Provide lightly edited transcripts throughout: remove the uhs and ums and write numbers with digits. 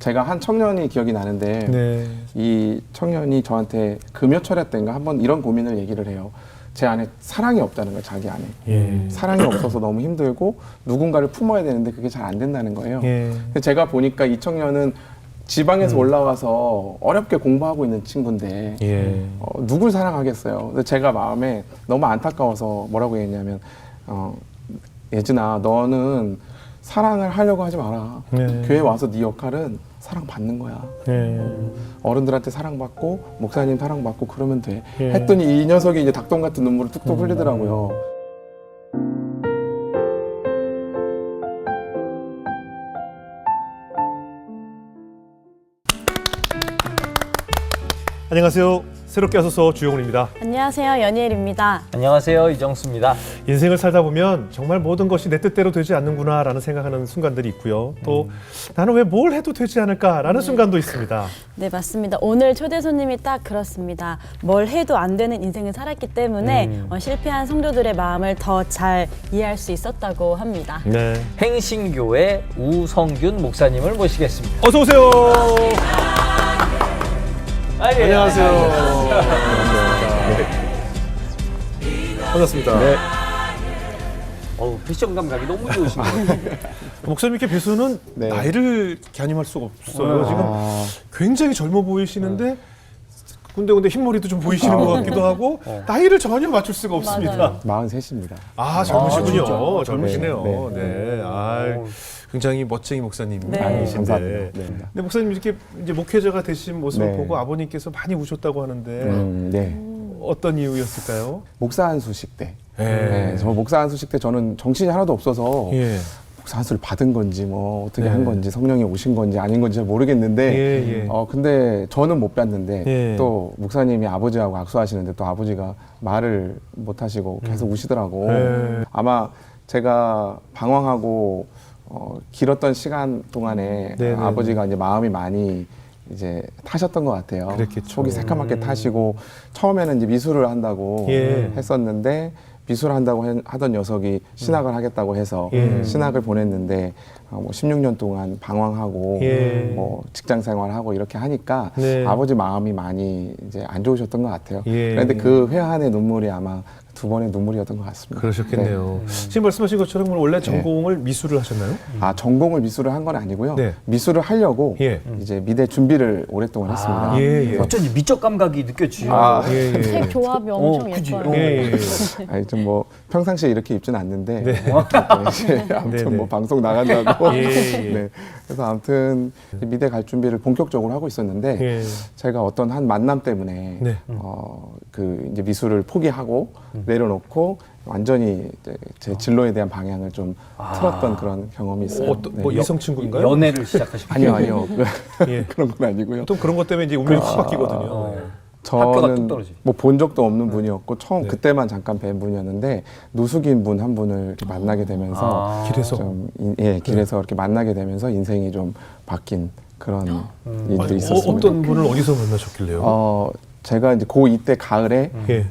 제가 한 청년이 기억이 나는데 네. 이 청년이 저한테 금요철에 때인가 한번 이런 고민을 얘기를 해요. 제 안에 사랑이 없다는 거예요. 자기 안에. 예. 사랑이 없어서 너무 힘들고 누군가를 품어야 되는데 그게 잘 안 된다는 거예요. 예. 근데 제가 보니까 이 청년은 지방에서 올라와서 어렵게 공부하고 있는 친구인데 예. 누굴 사랑하겠어요. 근데 제가 마음에 너무 안타까워서 뭐라고 했냐면 예진아 너는 사랑을 하려고 하지 마라. 네. 교회 와서 네 역할은 사랑받는 거야. 예. 어른들한테 사랑받고 목사님 사랑받고 그러면 돼. 예. 했더니 이 녀석이 이제 닭똥 같은 눈물을 툭툭 흘리더라고요. 안녕하세요. 새롭게 와서서 주영훈입니다. 안녕하세요. 연희엘입니다. 안녕하세요. 이정수입니다. 인생을 살다 보면 정말 모든 것이 내 뜻대로 되지 않는구나라는 생각하는 순간들이 있고요. 또 나는 왜 뭘 해도 되지 않을까라는 순간도 있습니다. 네, 맞습니다. 오늘 초대 손님이 딱 그렇습니다. 뭘 해도 안 되는 인생을 살았기 때문에 실패한 성도들의 마음을 더 잘 이해할 수 있었다고 합니다. 네. 행신교회 우성균 목사님을 모시겠습니다. 어서 오세요. 안녕하세요. 반갑습니다. 네. 패션 감각이 너무 좋으신가요? 목사님께 뵈서는 네. 나이를 가늠할 수가 없어요. 지금 굉장히 젊어 보이시는데 군데군데 흰머리도 좀 보이시는 것 같기도 하고 나이를 전혀 맞출 수가 없습니다. 맞아요. 43입니다. 아, 젊으시군요. 진짜? 젊으시네요. 네, 네. 아, 굉장히 멋쟁이 목사님 네. 아니신데. 감사합니다. 네. 근데 목사님 이렇게 이제 목회자가 되신 모습을 네. 보고 아버님께서 많이 우셨다고 하는데 네. 어떤 이유였을까요? 목사 한수식 때. 예. 네, 저 목사 한수식 때 저는 정신이 하나도 없어서 예. 목사 한수를 받은 건지 뭐 어떻게 네. 한 건지 성령이 오신 건지 아닌 건지 잘 모르겠는데 예, 예. 근데 저는 못 봤는데 예. 또 목사님이 아버지하고 악수하시는데 또 아버지가 말을 못 하시고 계속 우시더라고. 예. 아마 제가 방황하고 길었던 시간 동안에 네네. 아버지가 이제 마음이 많이 이제 타셨던 것 같아요. 그랬겠죠. 속이 새까맣게 타시고 처음에는 이제 미술을 한다고 예. 했었는데 미술을 한다고 하던 녀석이 신학을 하겠다고 해서 예. 신학을 보냈는데 뭐 16년 동안 방황하고 예. 뭐 직장 생활하고 이렇게 하니까 네. 아버지 마음이 많이 이제 안 좋으셨던 것 같아요. 예. 그런데 그 회한의 눈물이 아마 두 번의 눈물이었던 것 같습니다. 그러셨겠네요. 지금 말씀하신 것처럼 그럼 원래 전공을 미술을 하셨나요? 전공을 미술을 한 건 아니고요. 네. 미술을 하려고 예. 이제 미대 준비를 오랫동안 했습니다. 예, 예. 어쩐지 미적 감각이 느껴지죠. 예, 예. 색 조합이 엄청 그지? 예뻐요. 예, 예. 아니 좀 뭐 평상시에 이렇게 입지는 않는데 네. 아무튼 네, 네. 뭐 방송 나간다고 예, 예. 네. 그래서 아무튼 미대 갈 준비를 본격적으로 하고 있었는데 예. 제가 어떤 한 만남 때문에 네. 그 이제 미술을 포기하고 내려놓고 완전히 이제 제 진로에 대한 방향을 좀 틀었던 그런 경험이 있어요. 뭐 네. 이성 친구인가요? 연애를 시작하셨고. 아니요. 예. 그런 건 아니고요. 또 그런 것 때문에 이제 운명이 확 바뀌거든요. 학교가 저는 뚝 떨어지. 뭐 본 적도 없는 분이었고 처음 네. 그때만 잠깐 뵌 분이었는데 누수긴 분 한 분을 이렇게 만나게 되면서 길에서? 길에서 이렇게 만나게 되면서 인생이 좀 바뀐 그런 일들이 아니, 있었습니다. 어떤 분을 어디서 만나셨길래요? 제가 이제 고2 때 가을에 예.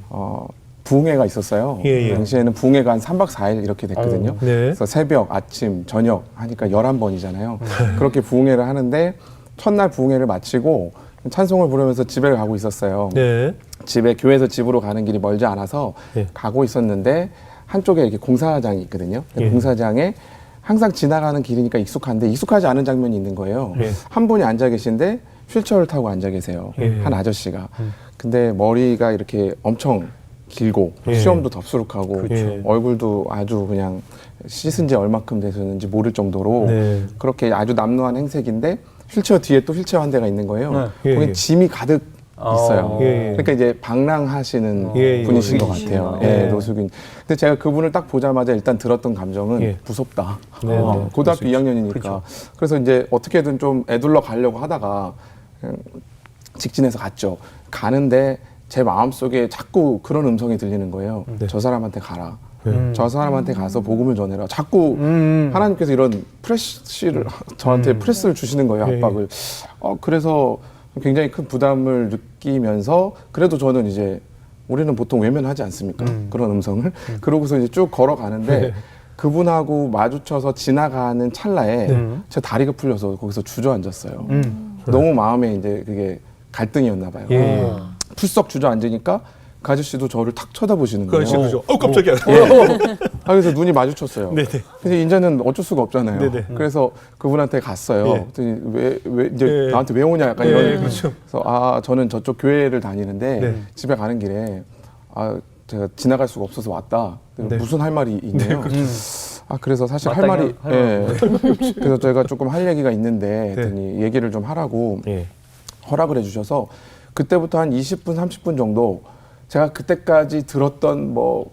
부흥회가 있었어요. 예, 예. 그 당시에는 부흥회가 한 3박 4일 이렇게 됐거든요. 네. 그래서 새벽, 아침, 저녁 하니까 11번이잖아요. 그렇게 부흥회를 하는데 첫날 부흥회를 마치고 찬송을 부르면서 집에 가고 있었어요. 네. 교회에서 집으로 가는 길이 멀지 않아서 예. 가고 있었는데 한쪽에 이렇게 공사장이 있거든요. 예. 공사장에 항상 지나가는 길이니까 익숙한데 익숙하지 않은 장면이 있는 거예요. 예. 한 분이 앉아 계신데 휠체어를 타고 앉아 계세요. 예. 한 아저씨가. 근데 머리가 이렇게 엄청 길고 예. 수염도 덥수룩하고 그렇죠. 얼굴도 아주 그냥 씻은 지 얼마큼 됐었는지 모를 정도로 네. 그렇게 아주 남루한 행색인데 휠체어 뒤에 또 휠체어 한 대가 있는 거예요. 예, 거기 예. 짐이 가득 있어요. 예, 예. 그러니까 이제 방랑하시는 예, 분이신 것 노숙인이시구나. 같아요. 예, 예. 노숙인. 근데 제가 그분을 딱 보자마자 일단 들었던 감정은 예. 무섭다. 네, 네. 고등학교 그렇죠. 2학년이니까. 그렇죠. 그래서 이제 어떻게든 좀 애둘러 가려고 하다가 그냥 직진해서 갔죠. 가는데 제 마음속에 자꾸 그런 음성이 들리는 거예요. 네. 저 사람한테 가라. 네. 저 사람한테 가서 복음을 전해라. 자꾸 하나님께서 이런 프레시를 저한테 프레스를 주시는 거예요. 예, 예. 압박을. 그래서 굉장히 큰 부담을 느끼면서 그래도 저는 이제 우리는 보통 외면하지 않습니까? 그런 음성을. 그러고서 이제 쭉 걸어가는데 그분하고 마주쳐서 지나가는 찰나에 네. 제 다리가 풀려서 거기서 주저앉았어요. 너무 마음에 이제 그게 갈등이었나 봐요. 예. 풀썩 주저앉으니까 그 아저씨도 저를 탁 쳐다보시는 그 거예요. 아저씨 그죠? 깜짝이야. 그래서 눈이 마주쳤어요. 네네. 그래서 이제는 어쩔 수가 없잖아요. 네네. 그래서 그분한테 갔어요. 예. 그랬더니 왜 이제 예. 나한테 왜 오냐 약간 예, 이런. 그렇죠. 그래서 저는 저쪽 교회를 다니는데 네. 집에 가는 길에 제가 지나갈 수가 없어서 왔다. 네. 무슨 할 말이 있네요. 그래서 사실 할 마땅히 말이 그래서 제가 조금 할 얘기가 있는데 네. 했더니 얘기를 좀 하라고 예. 허락을 해주셔서 그때부터 한 20분 30분 정도 제가 그때까지 들었던 뭐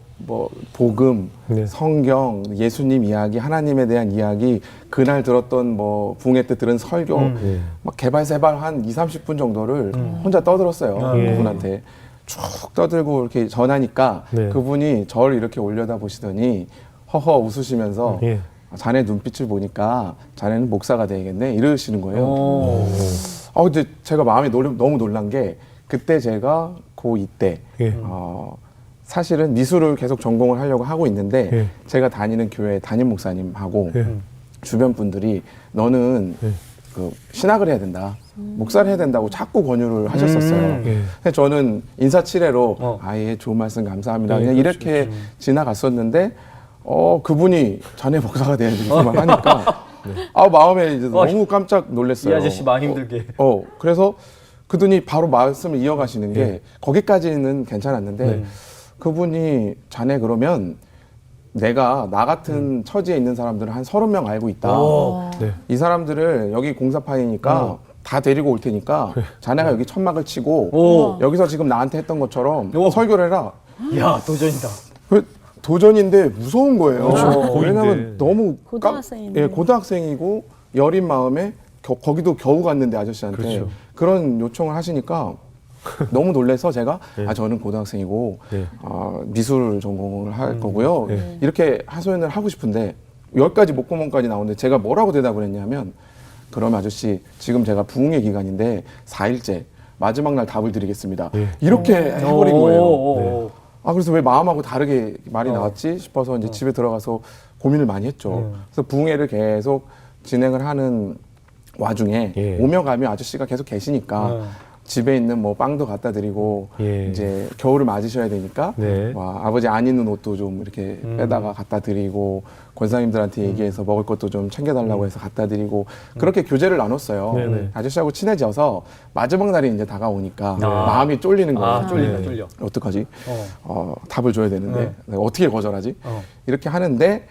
복음, 네. 성경, 예수님 이야기, 하나님에 대한 이야기, 그날 들었던 뭐 붕해 때 들은 설교, 예. 막 개발세발 한 2, 30분 정도를 혼자 떠들었어요. 예. 그분한테 쭉 떠들고 이렇게 전하니까 네. 그분이 저를 이렇게 올려다 보시더니 허허 웃으시면서 예. 자네 눈빛을 보니까 자네는 목사가 되겠네 이러시는 거예요. 오. 근데 제가 마음이 너무 놀란 게 그때 제가 고2 때 예. 사실은 미술을 계속 전공을 하려고 하고 있는데 예. 제가 다니는 교회 담임 목사님하고 예. 주변 분들이 너는 예. 그 신학을 해야 된다. 목사를 해야 된다고 자꾸 권유를 하셨었어요. 예. 근데 저는 인사치레로 어. 좋은 말씀 감사합니다. 네, 그냥 그렇죠. 이렇게 지나갔었는데 그분이 자네 목사가 돼야지 이렇게만 하니까 마음에 이제 너무 깜짝 놀랐어요. 이 아저씨 마음 힘들게. 그래서 그분이 바로 말씀을 이어가시는 게 예. 거기까지는 괜찮았는데 네. 그분이 자네 그러면 내가 나 같은 처지에 있는 사람들을 한 30명 알고 있다. 네. 이 사람들을 여기 공사파이니까 다 데리고 올 테니까 자네가 여기 천막을 치고 오. 여기서 지금 나한테 했던 것처럼 오. 설교를 해라. 야, 도전이다. 도전인데 무서운 거예요. 그렇죠. 왜냐면 고인데. 너무 고등학생인데. 고등학생이고 여린 마음에 거기도 겨우 갔는데 아저씨한테 그렇죠. 그런 요청을 하시니까 너무 놀래서 제가 네. 저는 고등학생이고 네. 미술 전공을 할 거고요. 네. 이렇게 하소연을 하고 싶은데 10가지 목구멍까지 나오는데 제가 뭐라고 대답을 했냐면 그럼 아저씨 지금 제가 부흥의 기간인데 4일째 마지막 날 답을 드리겠습니다. 네. 이렇게 해버린 거예요. 오. 그래서 왜 마음하고 다르게 말이 나왔지 싶어서 이제 집에 들어가서 고민을 많이 했죠. 그래서 부흥회를 계속 진행을 하는 와중에 예. 오며 가며 아저씨가 계속 계시니까 집에 있는 뭐 빵도 갖다 드리고 예. 이제 겨울을 맞으셔야 되니까 네. 아버지 안 입는 옷도 좀 이렇게 빼다가 갖다 드리고 권사님들한테 얘기해서 먹을 것도 좀 챙겨달라고 해서 갖다 드리고 그렇게 교제를 나눴어요. 네네. 아저씨하고 친해져서 마지막 날이 이제 다가오니까 마음이 쫄리는 거예요. 쫄린다, 네. 쫄려. 어떡하지? 답을 줘야 되는데 내가 어떻게 거절하지? 이렇게 하는데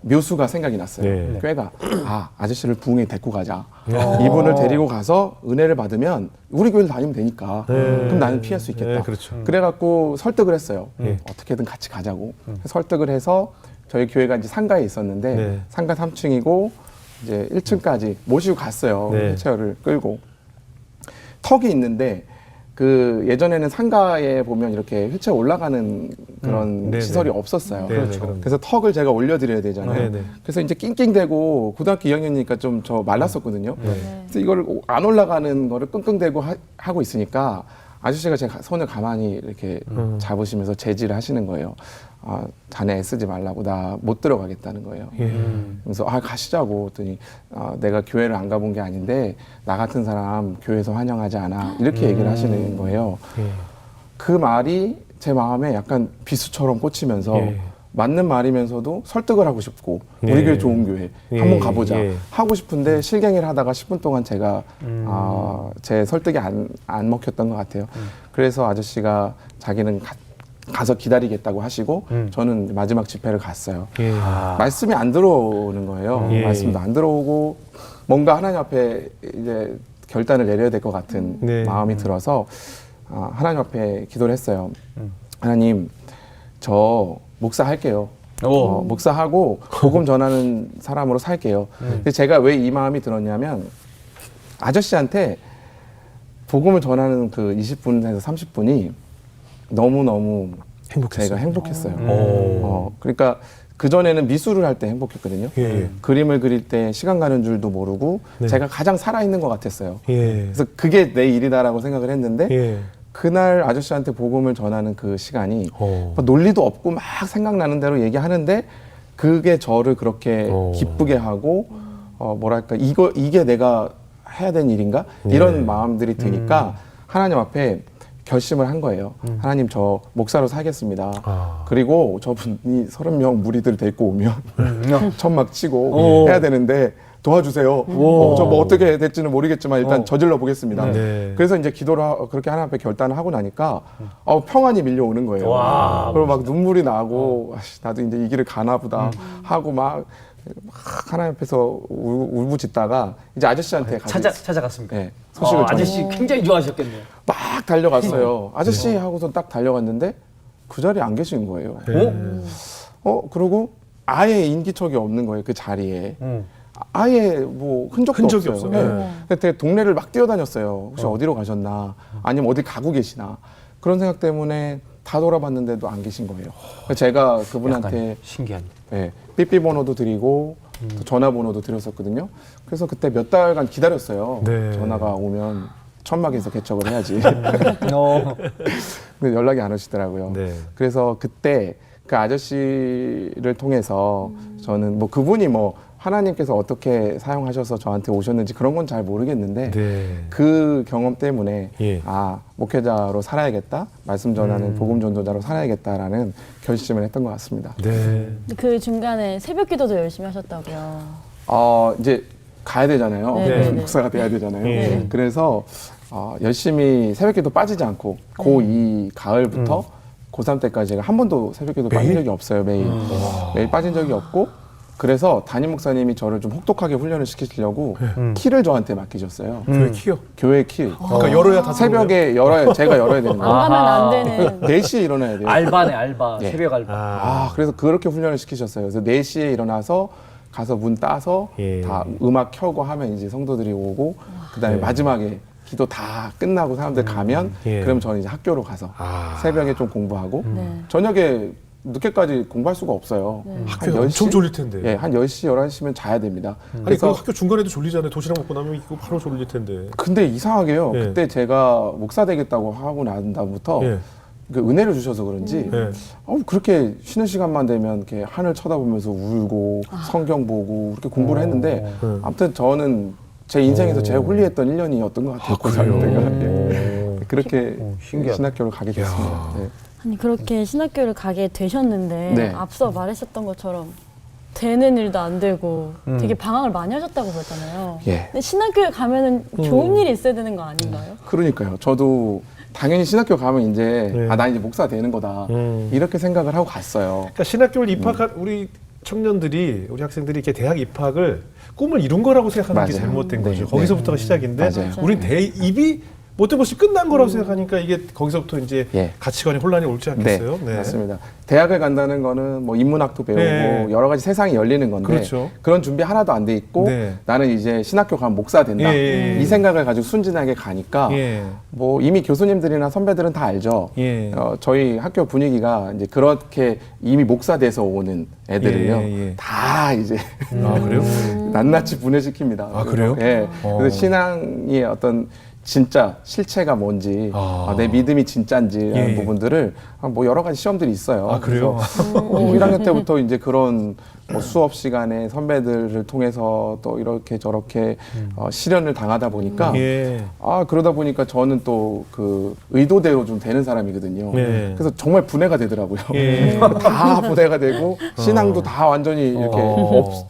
묘수가 생각이 났어요. 네. 꾀가 아저씨를 부흥에 데리고 가자. 이분을 데리고 가서 은혜를 받으면 우리 교회를 다니면 되니까 그럼 나는 피할 수 있겠다. 네, 그렇죠. 그래갖고 설득을 했어요. 네. 어떻게든 같이 가자고 설득을 해서 저희 교회가 이제 상가에 있었는데 네. 상가 3층이고 이제 1층까지 모시고 갔어요. 네. 휠체어를 끌고 턱이 있는데 그 예전에는 상가에 보면 이렇게 휠체어 올라가는 그런 네네. 시설이 없었어요. 네네, 그럼요. 그래서 턱을 제가 올려드려야 되잖아요. 네네. 그래서 이제 낑낑대고 고등학교 2학년이니까 좀 저 말랐었거든요. 그래서 이걸 안 올라가는 거를 끙끙대고 하고 있으니까 아저씨가 제 손을 가만히 이렇게 잡으시면서 제지를 하시는 거예요. 자네 애쓰지 말라고 나 못 들어가겠다는 거예요. 예. 그래서 가시자고 했더니 내가 교회를 안 가본 게 아닌데 나 같은 사람 교회에서 환영하지 않아 이렇게 얘기를 하시는 거예요. 예. 그 말이 제 마음에 약간 비수처럼 꽂히면서 예. 맞는 말이면서도 설득을 하고 싶고 예. 우리 교회 좋은 교회 예. 한번 가보자 예. 하고 싶은데 실갱이를 하다가 10분 동안 제가 제 설득이 안 먹혔던 것 같아요. 그래서 아저씨가 자기는 가서 기다리겠다고 하시고 저는 마지막 집회를 갔어요. 예. 말씀이 안 들어오는 거예요. 예. 말씀도 안 들어오고 뭔가 하나님 앞에 이제 결단을 내려야 될 것 같은 네. 마음이 들어서 하나님 앞에 기도를 했어요. 하나님, 저 목사 할게요. 목사하고 복음 전하는 사람으로 살게요. 근데 제가 왜 이 마음이 들었냐면 아저씨한테 복음을 전하는 그 20분에서 30분이 너무너무 행복했어요. 제가 행복했어요. 그러니까 그전에는 미술을 할 때 행복했거든요. 예. 그림을 그릴 때 시간 가는 줄도 모르고 네. 제가 가장 살아있는 것 같았어요. 예. 그래서 그게 내 일이다라고 생각을 했는데 예. 그날 아저씨한테 복음을 전하는 그 시간이 오. 논리도 없고 막 생각나는 대로 얘기하는데 그게 저를 그렇게 기쁘게 하고 뭐랄까 이게 내가 해야 되는 일인가 이런 마음들이 드니까 하나님 앞에 결심을 한 거예요. 하나님 저 목사로 살겠습니다. 그리고 저분이 30명 무리들 데리고 오면 천막 치고 해야 되는데 도와주세요. 저 뭐 어떻게 될지는 모르겠지만 일단 저질러 보겠습니다. 네. 그래서 이제 기도를 그렇게 하나님 앞에 결단을 하고 나니까 평안이 밀려오는 거예요. 와, 그리고 막 눈물이 나고 나도 이제 이 길을 가나 보다 하고 막 하나님 앞에서 울부짖다가 이제 아저씨한테 찾아갔습니까? 네, 소식을 전해 아저씨 굉장히 좋아하셨겠네요. 막 달려갔어요. 아저씨 하고서 딱 달려갔는데 그 자리에 안 계신 거예요. 그리고 아예 인기척이 없는 거예요. 그 자리에. 아예 뭐 흔적이 없어요. 네. 그때 동네를 막 뛰어다녔어요. 혹시 어디로 가셨나? 아니면 어디 가고 계시나? 그런 생각 때문에 다 돌아봤는데도 안 계신 거예요. 제가 그분한테 신기한. 네, 삐삐 번호도 드리고 또 전화번호도 드렸었거든요. 그래서 그때 몇 달간 기다렸어요. 네. 전화가 오면 천막에서 개척을 해야지. 근데 연락이 안 오시더라고요. 네. 그래서 그때 그 아저씨를 통해서 저는 뭐 그분이 뭐 하나님께서 어떻게 사용하셔서 저한테 오셨는지 그런 건 잘 모르겠는데 네. 그 경험 때문에 예. 목회자로 살아야겠다, 말씀 전하는 복음 전도자로 살아야겠다라는 결심을 했던 것 같습니다. 네. 그 중간에 새벽 기도도 열심히 하셨다고요. 이제 가야 되잖아요. 네. 목사가 돼야 되잖아요. 네. 그래서 열심히 새벽기도 빠지지 않고 고2 가을부터 고3 때까지 제가 한 번도 새벽기도 빠진 적이 없어요. 매일 빠진 적이 없고 그래서 담임 목사님이 저를 좀 혹독하게 훈련을 시키시려고 키를 저한테 맡기셨어요. 교회 키요? 교회 키. 그러니까 열어야 다 새벽에 제가 열어야 되는 거예요. 안 가면 안 되는. 4시에 일어나야 돼요. 알바네, 알바. 예. 새벽 알바. 그래서 그렇게 훈련을 시키셨어요. 그래서 4시에 일어나서 가서 문 따서 예. 다 음악 켜고 하면 이제 성도들이 오고 그다음에 마지막에 기도 다 끝나고 사람들 가면 예. 그럼 저는 이제 학교로 가서 새벽에 좀 공부하고 네. 저녁에 늦게까지 공부할 수가 없어요. 학교 엄청 졸릴 텐데. 예, 한 10시, 11시면 자야 됩니다. 아니 그래서 그 학교 중간에도 졸리잖아요. 도시락 먹고 나면 이거 바로 졸릴 텐데. 근데 이상하게요. 예. 그때 제가 목사 되겠다고 하고 난 다음부터 예. 그 은혜를 주셔서 그런지 예. 그렇게 쉬는 시간만 되면 이렇게 하늘 쳐다보면서 울고 성경 보고 그렇게 공부를 했는데 아무튼 저는 제 인생에서 제일 홀리했던 1년이었던 것 같아요. 고3 때가. 그렇게 신기하다. 신학교를 가게 됐습니다. 네. 아니 그렇게 신학교를 가게 되셨는데 네. 앞서 말했었던 것처럼 되는 일도 안 되고 되게 방황을 많이 하셨다고 그랬잖아요. 예. 근데 신학교에 가면은 좋은 일이 있어야 되는 거 아닌가요? 그러니까요. 저도 당연히 신학교 가면 이제 네. 나 이제 목사 되는 거다 이렇게 생각을 하고 갔어요. 그러니까 신학교를 입학한 우리 청년들이 우리 학생들이 이렇게 대학 입학을 꿈을 이룬 거라고 생각하는 게 맞아요. 잘못된 네. 거죠. 거기서부터가 시작인데 맞아요. 우린 대입이 못된 것이 끝난 거라고 생각하니까 이게 거기서부터 이제 예. 가치관의 혼란이 올지 않겠어요? 네, 맞습니다. 대학을 간다는 거는 뭐 인문학도 배우고 네. 여러 가지 세상이 열리는 건데 그렇죠. 그런 준비 하나도 안 돼 있고 네. 나는 이제 신학교 가면 목사 된다. 예. 이 생각을 가지고 순진하게 가니까 예. 뭐 이미 교수님들이나 선배들은 다 알죠. 예. 저희 학교 분위기가 이제 그렇게 이미 목사 돼서 오는 애들을요. 예, 예. 다 이제 아 그래요? 낱낱이 분해시킵니다. 아, 그래요? 예. 그래서 신앙의 어떤 진짜 실체가 뭔지 내 믿음이 진짜인지라는 예, 예. 부분들을 뭐 여러 가지 시험들이 있어요. 아 그래요? 그래서 1학년 때부터 이제 그런 뭐 수업 시간에 선배들을 통해서 또 이렇게 저렇게 실현을 당하다 보니까 예. 그러다 보니까 저는 또 그 의도대로 좀 되는 사람이거든요. 네. 그래서 정말 분해가 되더라고요. 예. 다 분해가 되고 신앙도 다 완전히 이렇게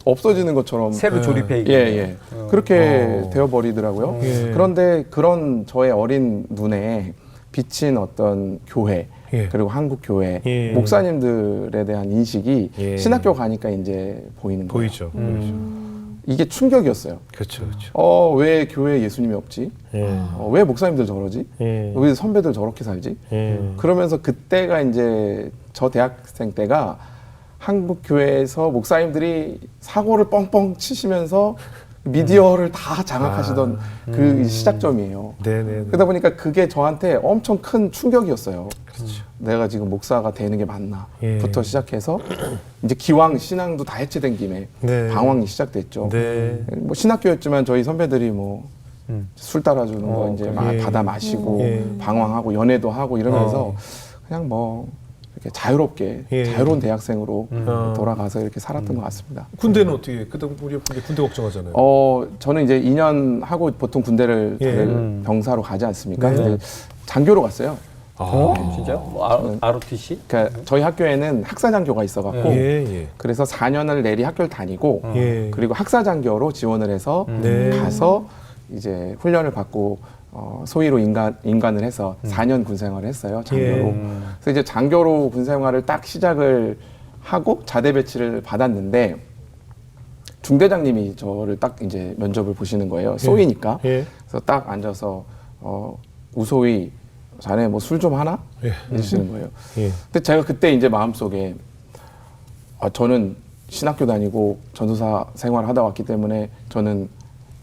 없어지는 것처럼 새로 조립해 있고. 예. 그렇게 되어버리더라고요. 예. 그런데 그런 저의 어린 눈에 비친 어떤 교회, 예. 그리고 한국 교회, 예. 목사님들에 대한 인식이 예. 신학교 가니까 이제 보이는 거예요. 보이죠. 보이죠. 이게 충격이었어요. 그렇죠. 그렇죠. 왜 교회에 예수님이 없지? 예. 왜 목사님들 저러지? 예. 왜 선배들 저렇게 살지? 예. 그러면서 그때가 이제 저 대학생 때가 한국 교회에서 목사님들이 사고를 뻥뻥 치시면서 미디어를 다 장악하시던 그 시작점이에요. 네네. 그러다 보니까 그게 저한테 엄청 큰 충격이었어요. 내가 지금 목사가 되는 게 맞나? 예. 부터 시작해서 이제 기왕 신앙도 다 해체된 김에 네. 방황이 시작됐죠. 네. 뭐 신학교였지만 저희 선배들이 뭐 술 따라주는 거 이제 막 예. 받아 마시고 예. 방황하고 연애도 하고 이러면서 그냥 뭐 이렇게 자유롭게 예. 자유로운 대학생으로 아. 돌아가서 이렇게 살았던 것 같습니다. 군대는 어떻게? 그다음 우리 군대 걱정하잖아요. 저는 이제 2년 하고 보통 군대를 예. 다들 병사로 가지 않습니까? 네. 근데 장교로 갔어요. 진짜요? 뭐 ROTC? 그러니까 저희 학교에는 학사장교가 있어갖고 예. 그래서 4년을 내리 학교를 다니고 예. 그리고 학사장교로 지원을 해서 네. 가서 이제 훈련을 받고 소위로 인간을 해서 4년 군 생활을 했어요. 장교로. 예. 그래서 이제 장교로 군 생활을 딱 시작을 하고 자대 배치를 받았는데 중대장님이 저를 딱 이제 면접을 보시는 거예요. 소위니까. 예. 그래서 딱 앉아서 우소위 자네 뭐 술 좀 하나? 예. 해주시는 거예요. 예. 근데 제가 그때 이제 마음속에 저는 신학교 다니고 전도사 생활을 하다 왔기 때문에 저는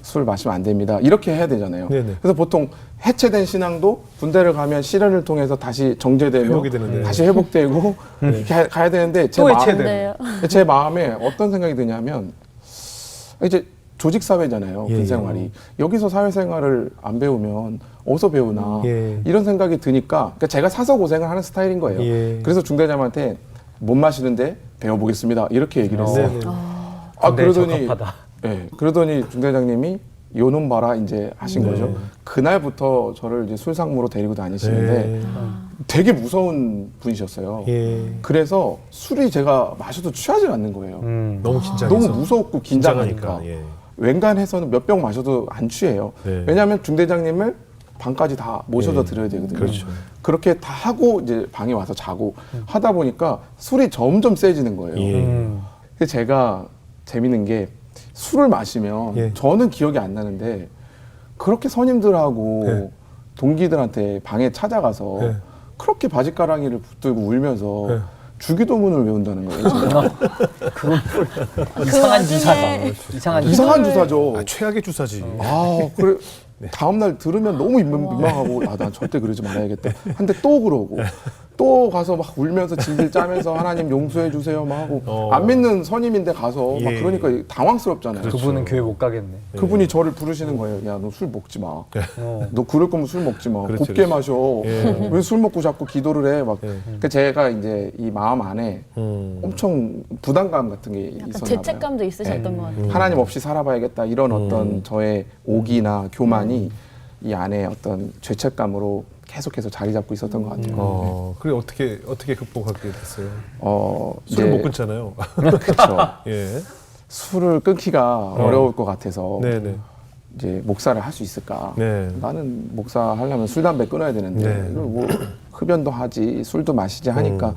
술 마시면 안 됩니다. 이렇게 해야 되잖아요. 네네. 그래서 보통 해체된 신앙도 군대를 가면 시련을 통해서 다시 정제되고 회복이 되는데. 다시 회복되고 이렇게 가야 되는데 또 해체되는. 네. 제 마음에 어떤 생각이 드냐면 이제 조직 사회잖아요. 예, 군 예. 생활이. 여기서 사회생활을 안 배우면 어디서 배우나 예. 이런 생각이 드니까 그러니까 제가 사서 고생을 하는 스타일인 거예요. 예. 그래서 중대장한테 못 마시는데 배워보겠습니다. 이렇게 얘기를 했어요. 네네. 그러더니 적합하다. 네, 그러더니 중대장님이 요놈 봐라 이제 하신 네. 거죠. 그날부터 저를 이제 술상무로 데리고 다니시는데 네. 되게 무서운 분이셨어요. 예. 그래서 술이 제가 마셔도 취하지 않는 거예요. 너무 긴장해서. 너무 무섭고 긴장하니까. 예. 웬간해서는 몇 병 마셔도 안 취해요. 네. 왜냐하면 중대장님을 방까지 다 모셔다 예. 드려야 되거든요. 그렇죠. 그렇게 다 하고 이제 방에 와서 자고 하다 보니까 술이 점점 세지는 거예요. 예. 근데 제가 재밌는 게 술을 마시면 예. 저는 기억이 안 나는데 그렇게 선임들하고 예. 동기들한테 방에 찾아가서 예. 그렇게 바짓가랑이를 붙들고 울면서 예. 주기도문을 외운다는 거예요. 제가. 이상한 와중에- 주사다. 이상한 주사. 이상한 주사죠. 아, 최악의 주사지. 그래. 다음날 들으면 너무 민망하고 난 절대 그러지 말아야겠다. 한데 또 그러고 또 가서 막 울면서 진실 짜면서 하나님 용서해 주세요 막 하고 안 믿는 선임인데 가서 막 예. 그러니까 당황스럽잖아요. 그분은 교회 못 가겠네. 그분이 저를 부르시는 거예요. 야, 너 술 먹지 마. 어. 너 그럴 거면 술 먹지 마. 그렇죠, 곱게 그렇죠. 마셔. 예. 왜 술 먹고 자꾸 기도를 해? 막. 예. 그 제가 이제 이 마음 안에 엄청 부담감 같은 게 약간 있었나 봐요. 죄책감도 있으셨던 것 같아요. 하나님 없이 살아봐야겠다 이런 어떤 저의 오기나 교만이 이 안에 어떤 죄책감으로 계속해서 자리 잡고 있었던 것 같아요. 그래 어떻게 극복하게 됐어요? 이제 술을 못 끊잖아요. 그렇죠. 예. 술을 끊기가 어려울 것 같아서 네네. 이제 목사를 할 수 있을까? 네. 나는 목사 하려면 술 담배 끊어야 되는데 네. 이걸 뭐 흡연도 하지 술도 마시지 하니까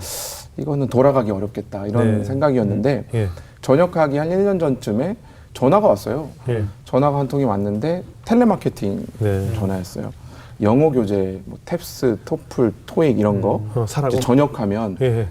이거는 돌아가기 어렵겠다 이런 네. 생각이었는데 예. 전역하기 한 1년 전쯤에 전화가 왔어요. 예. 전화가 한 통이 왔는데 텔레마케팅 네. 전화였어요. 영어 교재, 뭐 탭스, 토플, 토익 이런 거 사라고? 이제 전역하면 예.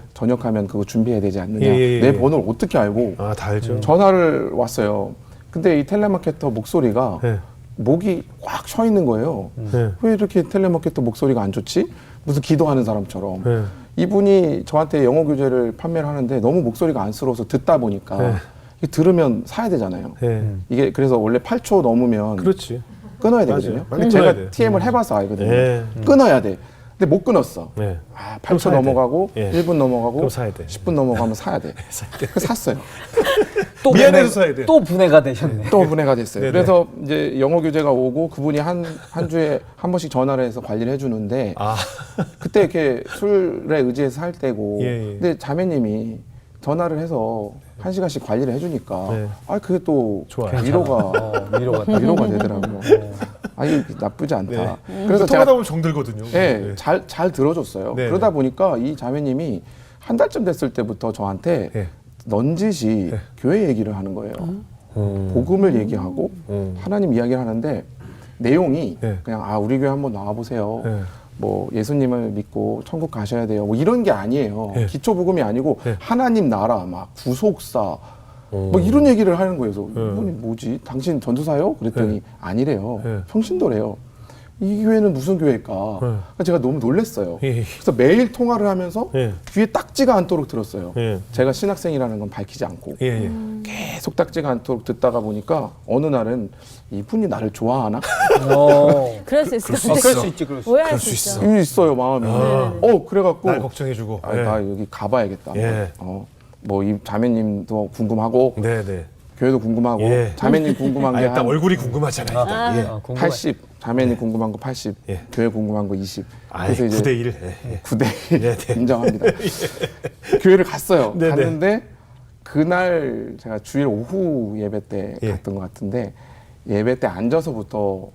그거 준비해야 되지 않느냐. 예. 내 번호를 어떻게 알고 아, 다 알죠. 전화를 왔어요. 근데 이 텔레마케터 목소리가 예. 목이 꽉 쳐 있는 거예요. 예. 왜 이렇게 텔레마케터 목소리가 안 좋지? 무슨 기도하는 사람처럼. 예. 이분이 저한테 영어 교재를 판매를 하는데 너무 목소리가 안쓰러워서 듣다 보니까 네. 이게 들으면 사야 되잖아요. 예. 이게 그래서 원래 8초 넘으면 그렇지. 끊어야 맞아요. 되거든요. 빨리 끊어야 제가 돼요. TM을 해봐서 알거든요. 예. 끊어야 돼. 근데 못 끊었어. 예. 8초 사야 돼. 넘어가고 예. 1분 넘어가고 그럼 사야 돼. 10분 넘어가면 사야 돼. 그래서 샀어요. 또 미안해서 분해- 사야 돼. 또 분해가 되셨네. 또 분해가 됐어요. 네네. 그래서 이제 영어 교재가 오고 그분이 한 주에 한 번씩 전화를 해서 관리를 해주는데 아. 그때 이렇게 술에 의지해서 살 때고 예, 예. 근데 자매님이 전화를 해서 1시간씩 관리를 해주니까 네. 그게 또 좋아요. 위로가 되더라고요. 아니 나쁘지 않다. 네. 그래서 통하다 제가 보면 정들거든요. 예, 잘 들어줬어요. 네. 그러다 보니까 이 자매님이 한 달쯤 됐을 때부터 저한테 네. 넌지시 교회 얘기를 하는 거예요. 복음을 얘기하고 하나님 이야기를 하는데 내용이 네. 그냥 우리 교회 한번 나와보세요. 네. 뭐 예수님을 믿고 천국 가셔야 돼요. 뭐 이런 게 아니에요. 네. 기초 복음이 아니고 네. 하나님 나라 막 구속사 뭐 이런 얘기를 하는 거예요. 그래서 이분이 뭐지? 당신 전도사요? 그랬더니 아니래요. 네. 평신도래요. 이 교회는 무슨 교회일까? 그러니까 제가 너무 놀랐어요. 그래서 매일 통화를 하면서 귀에 딱지가 않도록 들었어요. 제가 신학생이라는 건 밝히지 않고 계속 딱지가 않도록 듣다가 보니까 어느 날은 이분이 나를 좋아하나? 그럴 수 있을 것 그럴 같아요. 수 있지, 그럴 수 있지. 오해할 수 있죠. 이게 있어요 마음이. 그래갖고 날 걱정해주고. 나 여기 가봐야겠다. 예. 뭐 이 자매님도 궁금하고 네네. 교회도 궁금하고 예. 자매님 궁금한 게 일단 한 얼굴이 궁금하잖아요. 일단. 예. 궁금해. 80, 자매님 궁금한 거 80, 예. 교회 궁금한 거 20. 아이, 9대1. 예. 9대1 네, 네. 인정합니다. 교회를 갔어요. 네, 네. 갔는데 그날 제가 주일 오후 예배 때 예. 갔던 것 같은데 예배 때 앉아서부터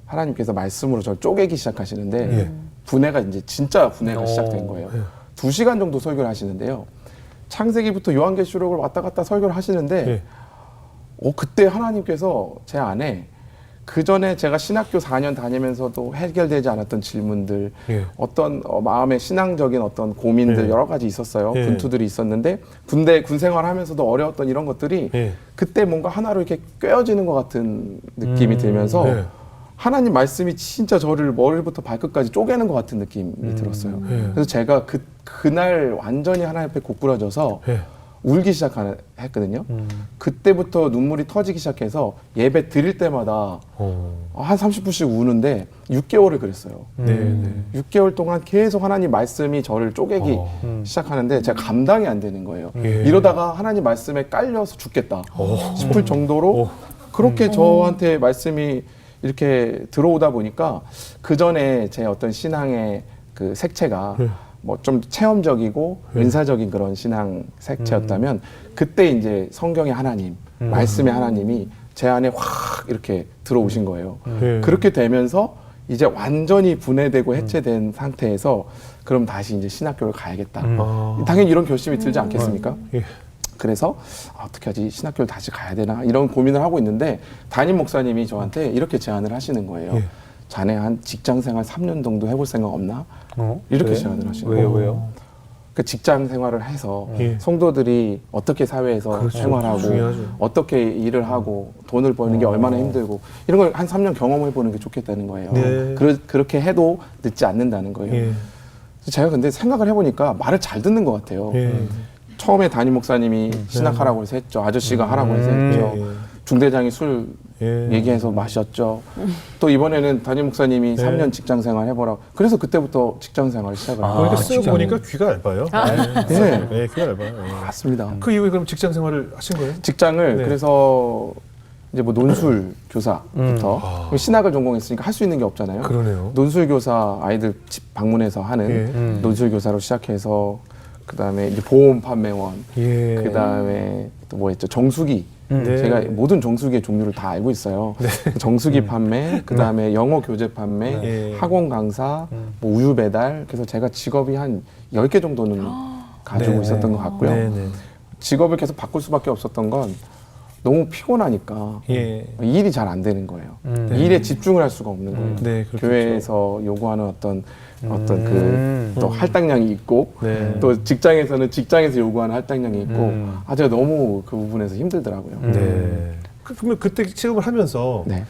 하나님께서 말씀으로 저를 쪼개기 시작하시는데 예. 분해가 이제 진짜 분해가 시작된 거예요. 2시간 정도 설교를 하시는데요. 창세기부터 요한계시록을 왔다 갔다 설교를 하시는데 예. 그때 하나님께서 제 안에 그 전에 제가 신학교 4년 다니면서도 해결되지 않았던 질문들, 예. 어떤 마음의 신앙적인 어떤 고민들 예. 여러 가지 있었어요. 예. 분투들이 있었는데 군 생활하면서도 어려웠던 이런 것들이 예. 그때 뭔가 하나로 이렇게 꿰어지는 것 같은 느낌이 들면서 예. 하나님 말씀이 진짜 저를 머리부터 발끝까지 쪼개는 것 같은 느낌이 들었어요. 예. 그래서 제가 그날 완전히 하나님 앞에 고꾸라져서 예. 울기 시작했거든요. 그때부터 눈물이 터지기 시작해서 예배 드릴 때마다 한 30분씩 우는데 6개월을 그랬어요. 네. 6개월 동안 계속 하나님 말씀이 저를 쪼개기 시작하는데 제가 감당이 안 되는 거예요. 이러다가 하나님 말씀에 깔려서 죽겠다 싶을 정도로 그렇게 저한테 말씀이 이렇게 들어오다 보니까 그 전에 제 어떤 신앙의 그 색채가 뭐 좀 체험적이고 은사적인 그런 신앙 색채였다면 그때 이제 성경의 하나님, 말씀의 하나님이 제 안에 확 이렇게 들어오신 거예요. 그렇게 되면서 이제 완전히 분해되고 해체된 상태에서 그럼 다시 이제 신학교를 가야겠다. 당연히 이런 결심이 들지 않겠습니까? 그래서 어떻게 하지? 신학교를 다시 가야 되나? 이런 고민을 하고 있는데 담임 목사님이 저한테 이렇게 제안을 하시는 거예요. 자네 한 직장 생활 3년 정도 해볼 생각 없나? 이렇게 왜? 제안을 하시는 거예요. 왜요? 그 직장 생활을 해서 예. 성도들이 어떻게 사회에서 그렇죠. 생활하고 중요하죠. 어떻게 일을 하고 돈을 버는 게 얼마나 힘들고 이런 걸 한 3년 경험해 보는 게 좋겠다는 거예요. 네. 그렇게 해도 늦지 않는다는 거예요. 예. 그래서 제가 근데 생각을 해보니까 말을 잘 듣는 것 같아요. 예. 처음에 담임 목사님이 신학하라고 해서 했죠. 아저씨가 하라고 해서 했죠. 예. 중대장이 술 예. 얘기해서 마셨죠. 또 이번에는 담임 목사님이 3년 직장 생활 해보라고. 그래서 그때부터 직장 생활을 시작을 했어요. 그러니까 쓰고 보니까 귀가 얇아요. 네. 네, 귀가 얇아요. 예. 맞습니다. 그 이후에 그럼 직장 생활을 하신 거예요? 직장을 네. 그래서 이제 뭐 논술 교사부터 신학을 전공했으니까 할 수 있는 게 없잖아요. 그러네요. 논술 교사 아이들 집 방문해서 하는 예. 논술 교사로 시작해서 그다음에 이제 보험 판매원, 예. 그다음에 또 뭐 했죠? 정수기. 네. 제가 모든 정수기의 종류를 다 알고 있어요. 정수기 판매, 그다음에 영어 교재 판매, 예. 학원 강사, 뭐 우유 배달. 그래서 제가 직업이 한 10개 정도는 가지고 네. 있었던 것 같고요. 네, 네. 직업을 계속 바꿀 수밖에 없었던 건 너무 피곤하니까 예. 일이 잘 안 되는 거예요. 네. 일에 집중을 할 수가 없는 거예요. 네, 그렇겠죠. 교회에서 요구하는 어떤 그 또 할당량이 있고 네. 또 직장에서는 직장에서 요구하는 할당량이 있고 제가 너무 그 부분에서 힘들더라고요. 네. 그러면 그때 취업을 하면서 네.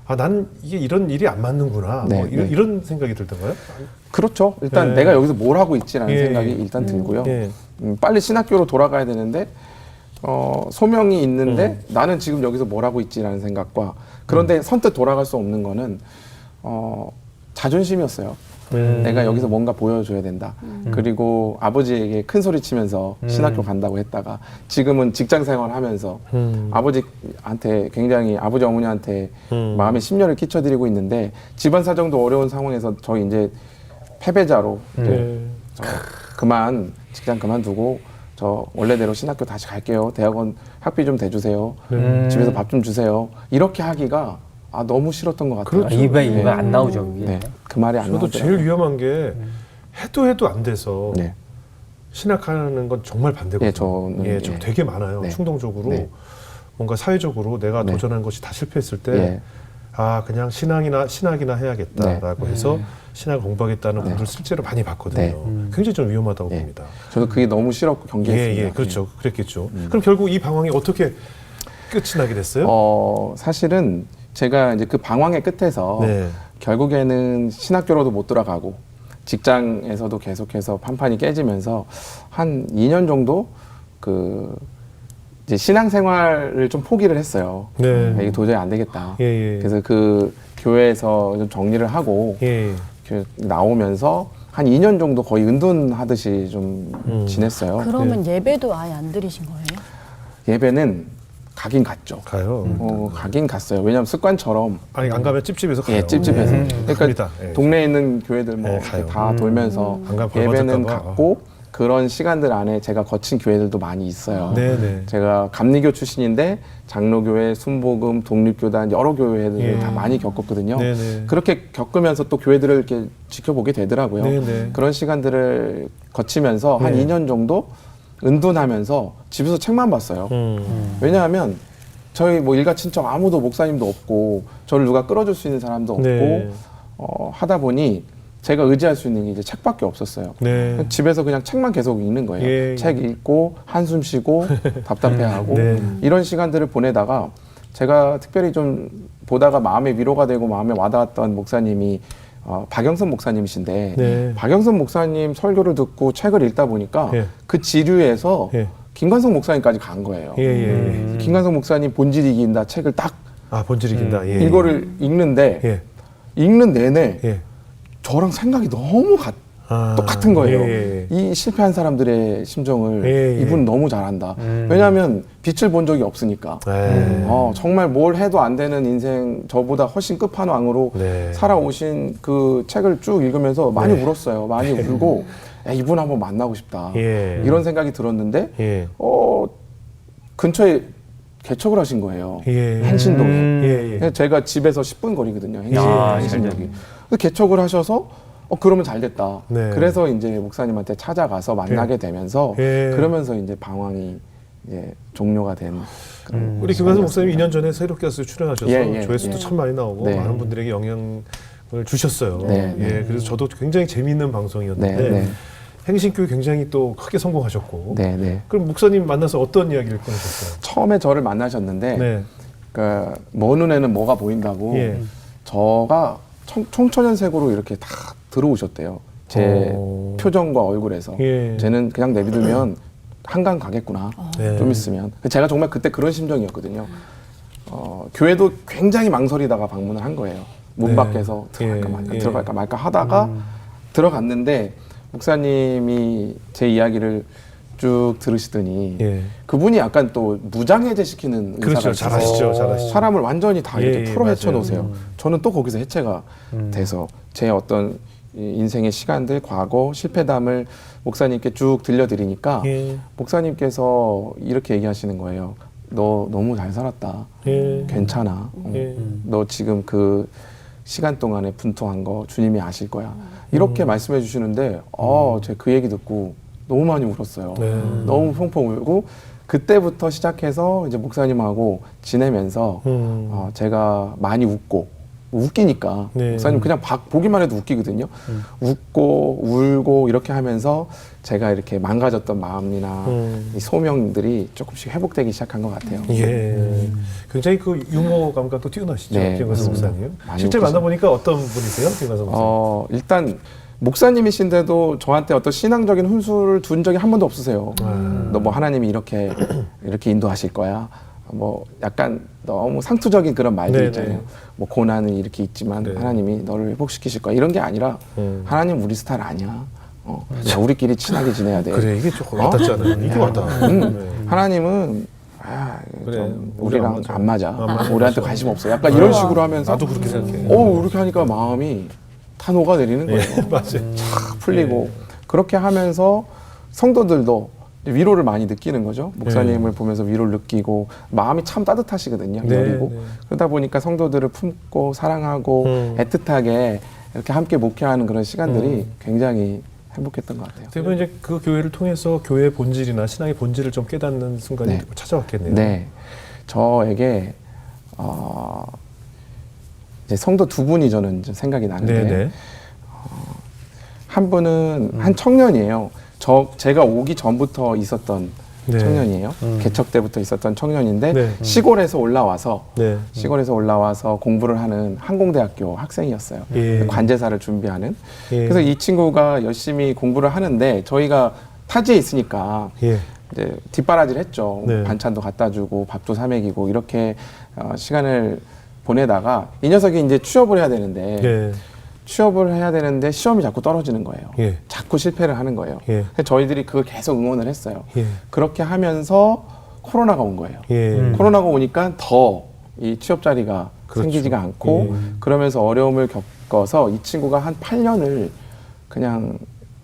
난 이게 이런 일이 안 맞는구나. 네, 뭐 네. 이런 생각이 들던가요? 그렇죠. 일단 네. 내가 여기서 뭘 하고 있지라는 예. 생각이 일단 들고요. 예. 빨리 신학교로 돌아가야 되는데 소명이 있는데 나는 지금 여기서 뭘 하고 있지라는 생각과 그런데 선뜻 돌아갈 수 없는 거는 자존심이었어요. 내가 여기서 뭔가 보여줘야 된다. 그리고 아버지에게 큰 소리 치면서 신학교 간다고 했다가 지금은 직장 생활하면서 아버지한테 굉장히 아버지 어머니한테 마음에 심려를 끼쳐드리고 있는데 집안 사정도 어려운 상황에서 저희 이제 패배자로 이제 직장 그만두고 저 원래대로 신학교 다시 갈게요. 대학원 학비 좀 대주세요. 집에서 밥 좀 주세요. 이렇게 하기가 너무 싫었던 것 같아요. 그렇죠. 입에 안 나오죠. 이게. 네, 그 말이 안 저도 나오더라고요. 제일 위험한 게 해도 안 돼서 네. 신학하는 건 정말 반대거든요. 예, 저는, 예, 저 예. 되게 많아요. 네. 충동적으로 네. 뭔가 사회적으로 내가 네. 도전한 것이 다 실패했을 때 예. 그냥 신학이나 해야겠다라고 해서 신학을 공부하겠다는 분들 실제로 많이 봤거든요. 네. 굉장히 좀 위험하다고 예. 봅니다. 저도 그게 너무 싫었고 경계했습니다. 예, 그렇죠. 그랬겠죠. 그럼 결국 이 방황이 어떻게 끝이 나게 됐어요? 사실은 제가 이제 그 방황의 끝에서 네. 결국에는 신학교로도 못 돌아가고 직장에서도 계속해서 판판이 깨지면서 한 2년 정도 그 이제 신앙생활을 좀 포기를 했어요. 네. 이게 도저히 안 되겠다. 예, 예. 그래서 그 교회에서 좀 정리를 하고 예. 나오면서 한 2년 정도 거의 은둔하듯이 좀 지냈어요. 그러면 예배도 아예 안 드리신 거예요? 예배는 가긴 갔죠. 가요. 가긴 갔어요. 왜냐하면 습관처럼 아니 안 가면 찝찝해서 가요. 예, 찝찝해서. 그러니까 갑니다. 예. 동네에 있는 교회들 뭐 예, 이렇게 가요. 다 돌면서 안 가면 예배는 벌받을까 봐. 갔고 그런 시간들 안에 제가 거친 교회들도 많이 있어요. 네네. 제가 감리교 출신인데 장로교회, 순복음, 독립교단 여러 교회들을 예. 다 많이 겪었거든요. 네네. 그렇게 겪으면서 또 교회들을 이렇게 지켜보게 되더라고요. 네네. 그런 시간들을 거치면서 한 네. 2년 정도 은둔하면서 집에서 책만 봤어요. 왜냐하면 저희 뭐 일가 친척 아무도 목사님도 없고 저를 누가 끌어줄 수 있는 사람도 없고 네. 하다 보니 제가 의지할 수 있는 게 이제 책밖에 없었어요. 네. 집에서 그냥 책만 계속 읽는 거예요. 예. 책 읽고 한숨 쉬고 답답해하고 네. 이런 시간들을 보내다가 제가 특별히 좀 보다가 마음에 위로가 되고 마음에 와닿았던 목사님이 박영선 목사님이신데 네. 박영선 목사님 설교를 듣고 책을 읽다 보니까 예. 그 지류에서 예. 김관성 목사님까지 간 거예요. 예, 예. 김관성 목사님 본질이 이긴다 책을 딱 아, 본질 이긴다. 예. 이거를 읽는데 예. 읽는 내내 예. 저랑 생각이 너무 아, 똑같은 거예요. 예. 이 실패한 사람들의 심정을 예, 예. 이분 너무 잘한다. 왜냐하면 빛을 본 적이 없으니까. 예. 정말 뭘 해도 안 되는 인생 저보다 훨씬 끝판왕으로 네. 살아오신 그 책을 쭉 읽으면서 많이 네. 울었어요. 많이 울고 야, 이분 한번 만나고 싶다. 예. 이런 생각이 들었는데 예. 근처에 개척을 하신 거예요. 예. 행신동에. 예, 예. 제가 집에서 10분 거리거든요. 야, 행신동이. 그래서 개척을 하셔서 그러면 잘 됐다. 네. 그래서 이제 목사님한테 찾아가서 만나게 되면서 예. 그러면서 이제 방황이 이제 종료가 된 그런 우리 김관성 목사님 2년 전에 새롭게 출연하셔서 예, 예, 조회수도 예. 참 많이 나오고 네. 많은 분들에게 영향을 주셨어요. 네, 예, 네. 그래서 저도 굉장히 재미있는 방송이었는데 네, 네. 행신교회 굉장히 또 크게 성공하셨고. 네, 네. 그럼 목사님 만나서 어떤 이야기를 꺼내셨어요? 처음에 저를 만나셨는데 네. 그먼 눈에는 뭐가 보인다고 예. 저가 청천연색으로 이렇게 다 들어오셨대요. 제 오. 표정과 얼굴에서 예. 쟤는 그냥 내비두면 한강 가겠구나. 네. 좀 있으면. 제가 정말 그때 그런 심정이었거든요. 교회도 굉장히 망설이다가 방문을 한 거예요. 문 네. 밖에서 들어갈까 예, 말까 예. 들어갈까 말까 하다가 들어갔는데 목사님이 제 이야기를 쭉 들으시더니 예. 그분이 약간 또 무장해제 시키는 그렇죠. 의사가 있어서 잘하시죠. 잘하시죠. 사람을 완전히 다 이렇게 예, 풀어 헤쳐 맞아요. 놓으세요. 저는 또 거기서 해체가 돼서 제 어떤 이 인생의 시간들, 과거, 실패담을 목사님께 쭉 들려드리니까 예. 목사님께서 이렇게 얘기하시는 거예요. 너 너무 잘 살았다. 예. 괜찮아. 예. 너 지금 그 시간 동안에 분투한 거 주님이 아실 거야. 이렇게 말씀해 주시는데 제가 그 얘기 듣고 너무 많이 울었어요. 네. 너무 펑펑 울고 그때부터 시작해서 이제 목사님하고 지내면서 제가 많이 웃기니까 네. 목사님 그냥 보기만 해도 웃기거든요. 웃고 울고 이렇게 하면서 제가 이렇게 망가졌던 마음이나 이 소명들이 조금씩 회복되기 시작한 것 같아요. 예. 굉장히 그 유머 감각도 뛰어나시죠. 네, 김관성 맞습니다. 목사님. 많이 실제 웃기죠. 만나보니까 어떤 분이세요? 김관성 목사님. 일단 목사님이신데도 저한테 어떤 신앙적인 훈수를 둔 적이 한 번도 없으세요. 너 뭐 하나님이 이렇게 인도하실 거야. 뭐 약간 너무 상투적인 그런 말들 네네. 있잖아요. 뭐 고난은 이렇게 있지만 네. 하나님이 너를 회복시키실 거야. 이런 게 아니라 하나님 우리 스타일 아니야. 야, 우리끼리 친하게 지내야 돼. 그래 이게 조금 와닿지 않아요. 이게 와닿아. 네. 하나님은 그래, 좀 우리랑 우리랑 안 안 맞아. 맞아. 우리한테 관심 없어. 약간 이런 식으로 하면서 나도 그렇게 생각해. 이렇게 하니까 마음이 다 녹아내리는 거예요. 맞아요. 탁 풀리고 그렇게 하면서 성도들도 위로를 많이 느끼는 거죠. 목사님을 보면서 위로를 느끼고 마음이 참 따뜻하시거든요. 네, 여리고 네. 그러다 보니까 성도들을 품고 사랑하고 애틋하게 이렇게 함께 목회하는 그런 시간들이 굉장히 행복했던 것 같아요. 대부분 이제 그 교회를 통해서 교회의 본질이나 신앙의 본질을 좀 깨닫는 순간이 네. 찾아왔겠네요. 네, 저에게 이제 성도 두 분이 저는 좀 생각이 나는데 네. 한 분은 한 청년이에요. 제가 오기 전부터 있었던 네. 청년이에요. 개척 때부터 있었던 청년인데 네. 시골에서 올라와서 네. 공부를 하는 항공대학교 학생이었어요. 예. 관제사를 준비하는. 예. 그래서 이 친구가 열심히 공부를 하는데 저희가 타지에 있으니까 예. 이제 뒷바라지를 했죠. 네. 반찬도 갖다 주고 밥도 사 먹이고 이렇게 시간을 보내다가 이 녀석이 이제 취업을 해야 되는데 예. 취업을 해야 되는데 시험이 자꾸 떨어지는 거예요. 예. 자꾸 실패를 하는 거예요. 예. 그래서 저희들이 그걸 계속 응원을 했어요. 예. 그렇게 하면서 코로나가 온 거예요. 예. 코로나가 오니까 더 이 취업 자리가 그렇죠. 생기지가 않고 그러면서 어려움을 겪어서 이 친구가 한 8년을 그냥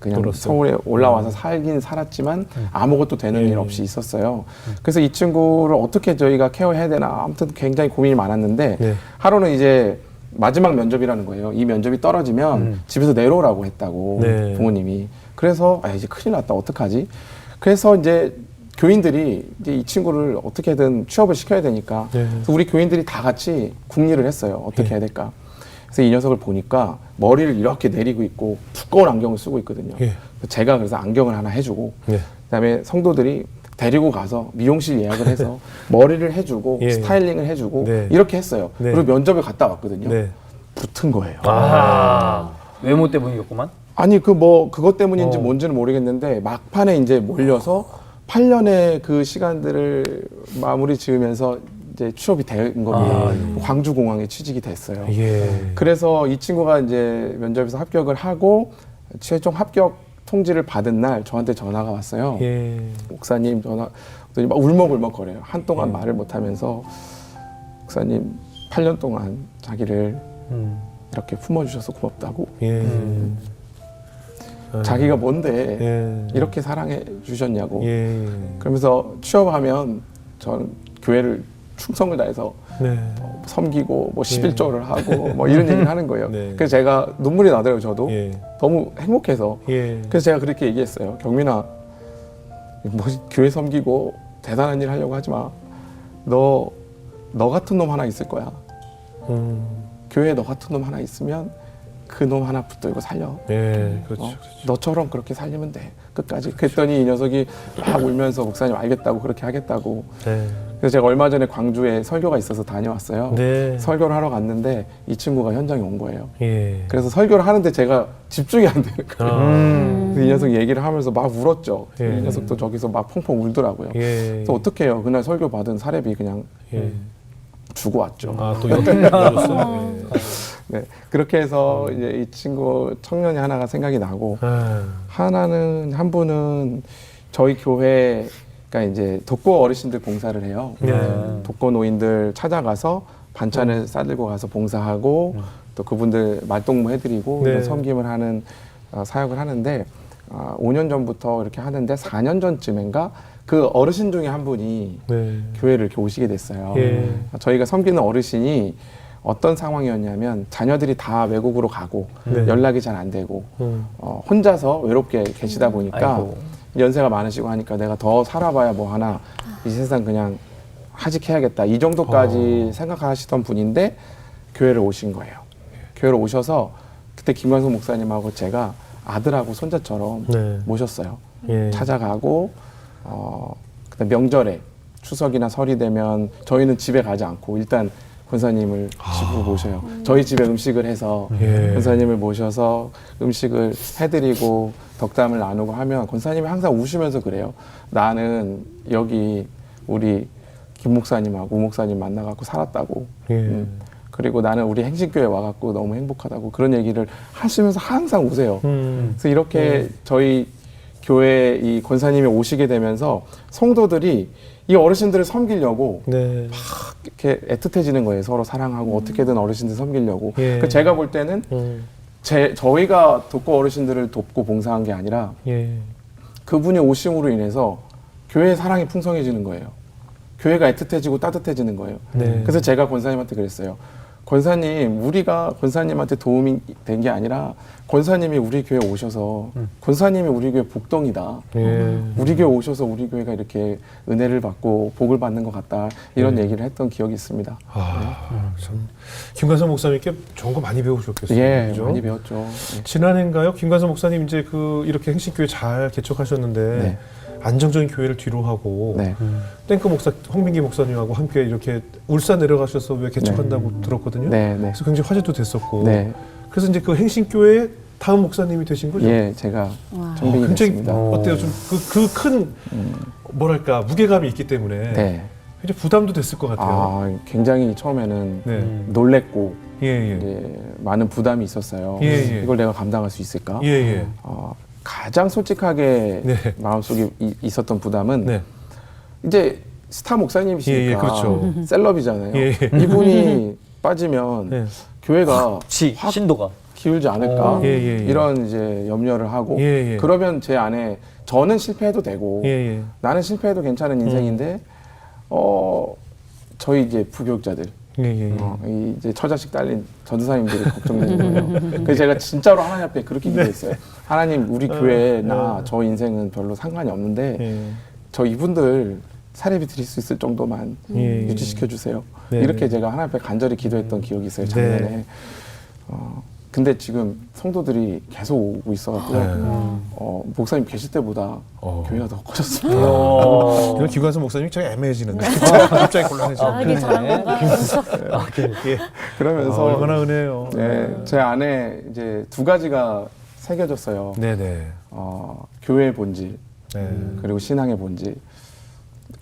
놀았어요. 서울에 올라와서 살긴 살았지만 아무것도 되는 일 없이 있었어요. 그래서 이 친구를 어떻게 저희가 케어해야 되나 아무튼 굉장히 고민이 많았는데 네. 하루는 이제 마지막 면접이라는 거예요. 이 면접이 떨어지면 집에서 내려오라고 했다고 네. 부모님이. 그래서 이제 큰일 났다 어떡하지? 그래서 이제 교인들이 이제 이 친구를 어떻게든 취업을 시켜야 되니까 네. 그래서 우리 교인들이 다 같이 궁리를 했어요. 어떻게 네. 해야 될까? 그래서 이 녀석을 보니까 머리를 이렇게 내리고 있고 두꺼운 안경을 쓰고 있거든요. 예. 제가 그래서 안경을 하나 해주고 예. 그다음에 성도들이 데리고 가서 미용실 예약을 해서 머리를 해주고 예. 스타일링을 해주고 네. 이렇게 했어요. 네. 그리고 면접을 갔다 왔거든요. 네. 붙은 거예요. 외모 때문이었구만. 아니 그것 때문인지 어. 뭔지는 모르겠는데 막판에 이제 몰려서 8년의 그 시간들을 마무리 지으면서 이제 취업이 된 겁니다. 광주공항에 취직이 됐어요. 예. 그래서 이 친구가 이제 면접에서 합격을 하고 최종 합격 통지를 받은 날 저한테 전화가 왔어요. 예. 목사님 전화 왔더니 막 울먹울먹거려요. 한동안 말을 못하면서 목사님 8년 동안 자기를 이렇게 품어주셔서 고맙다고. 예. 자기가 뭔데 예. 이렇게 사랑해 주셨냐고. 예. 그러면서 취업하면 저는 교회를 충성을 다해서 네. 섬기고 뭐 11조를 하고 뭐 이런 얘기를 하는 거예요. 네. 그래서 제가 눈물이 나더라고요. 저도 예. 너무 행복해서. 예. 그래서 제가 그렇게 얘기했어요. 경민아, 뭐 교회 섬기고 대단한 일 하려고 하지 마. 너 같은 놈 하나 있을 거야. 교회에 너 같은 놈 하나 있으면 그 놈 하나 붙들고 살려. 예. 그렇죠. 그렇죠. 너처럼 그렇게 살리면 돼. 끝까지. 그랬더니 이 녀석이 막 울면서 목사님 알겠다고 그렇게 하겠다고. 네. 그래서 제가 얼마 전에 광주에 설교가 있어서 다녀왔어요. 네. 설교를 하러 갔는데 이 친구가 현장에 온 거예요. 예. 그래서 설교를 하는데 제가 집중이 안 되는 거예요. 그래서 이 녀석이 얘기를 하면서 막 울었죠. 예. 이 녀석도 저기서 막 펑펑 울더라고요. 예. 그래서 어떻게 해요? 그날 설교 받은 사례비 그냥 예. 주고 왔죠. 아, 또 이렇게 알아줬어요? 네, 그렇게 해서 이제 이 친구 청년이 하나가 생각이 나고 한 분은 저희 교회가 이제 독거 어르신들 봉사를 해요. 네. 독거 노인들 찾아가서 반찬을 싸들고 가서 봉사하고 또 그분들 말동무 해드리고 네. 이런 섬김을 하는 사역을 하는데 5년 전부터 이렇게 하는데 4년 전쯤인가 그 어르신 중에 한 분이 네. 교회를 이렇게 오시게 됐어요. 예. 저희가 섬기는 어르신이 어떤 상황이었냐면 자녀들이 다 외국으로 가고 네. 연락이 잘 안 되고 혼자서 외롭게 계시다 보니까 아이고. 연세가 많으시고 하니까 내가 더 살아봐야 뭐 하나 이 세상 그냥 하직해야겠다 이 정도까지 생각하시던 분인데 교회를 오신 거예요. 교회를 오셔서 그때 김관성 목사님하고 제가 아들하고 손자처럼 네. 모셨어요. 예. 찾아가고 그다음 명절에 추석이나 설이 되면 저희는 집에 가지 않고 일단 권사님을 집으로 모셔요. 저희 집에 음식을 해서 예. 권사님을 모셔서 음식을 해드리고 덕담을 나누고 하면 권사님이 항상 우시면서 그래요. 나는 여기 우리 김 목사님하고 우 목사님 만나갖고 살았다고. 예. 그리고 나는 우리 행신교회 와갖고 너무 행복하다고 그런 얘기를 하시면서 항상 우세요. 그래서 이렇게 저희 교회 이 권사님이 오시게 되면서 성도들이 이 어르신들을 섬기려고 네. 이렇게 애틋해지는 거예요. 서로 사랑하고 어떻게든 어르신들 섬기려고. 예. 그 제가 볼 때는 저희가 돕고 어르신들을 돕고 봉사한 게 아니라 예. 그분이 오심으로 인해서 교회의 사랑이 풍성해지는 거예요. 교회가 애틋해지고 따뜻해지는 거예요. 네. 그래서 제가 권사님한테 그랬어요. 권사님, 우리가 권사님한테 도움이 된 게 아니라 권사님이 우리 교회 오셔서 권사님이 우리 교회 복덩이다. 예. 우리 교회 오셔서 우리 교회가 이렇게 은혜를 받고 복을 받는 것 같다. 이런 얘기를 했던 기억이 있습니다. 참 김관성 목사님께 좋은 거 많이 배우셨겠어요. 예, 그죠? 많이 배웠죠. 예. 지난해인가요? 김관성 목사님 이제 이렇게 행신교회 잘 개척하셨는데 네. 안정적인 교회를 뒤로 하고 네. 땡크 목사 홍민기 목사님하고 함께 이렇게 울산 내려가셔서 왜 개척한다고 들었거든요. 네, 네. 그래서 굉장히 화제도 됐었고. 네. 그래서 이제 그 행신교회 다음 목사님이 되신 거죠? 예, 제가 와. 정빙이 굉장히 됐습니다. 어때요? 좀 그 큰 뭐랄까 무게감이 있기 때문에 네. 굉장히 부담도 됐을 것 같아요. 아, 굉장히 처음에는 네. 놀랬고 예, 예. 이제 많은 부담이 있었어요. 예, 예. 이걸 내가 감당할 수 있을까? 예, 예. 가장 솔직하게 네. 마음속에 있었던 부담은 네. 이제 스타 목사님이시니까 예, 예, 그렇죠. 셀럽이잖아요. 예, 예. 이분이 빠지면 네. 교회가 확 신도가. 기울지 않을까 예, 예, 예. 이런 이제 염려를 하고 예, 예. 그러면 제 안에 저는 실패해도 되고 예, 예. 나는 실패해도 괜찮은 인생인데 저희 이제 부교육자들 예, 예. 이 이제 처자식 딸린 전도사님들이 걱정되는 거예요. 그래서 제가 진짜로 하나님 앞에 그렇게 기도했어요. 하나님 우리 교회나 저 인생은 별로 상관이 없는데 예. 저 이분들 사례비 드릴 수 있을 정도만 예. 유지시켜 주세요. 네. 이렇게 제가 하나님 앞에 간절히 기도했던 기억이 있어요. 작년에. 네. 근데 지금 성도들이 계속 오고 있어갖고 네. 목사님 계실 때보다 교회가 더 커졌습니다. 이런 기관사 목사님이 좀 애매해지는데 갑자기 곤란해져. 아, 이게 잘한 건가? 예. 그러면서 얼마나 은혜요. 네, 제 안에 이제 두 가지가 새겨졌어요. 네네. 교회의 본질 네. 그리고 신앙의 본질.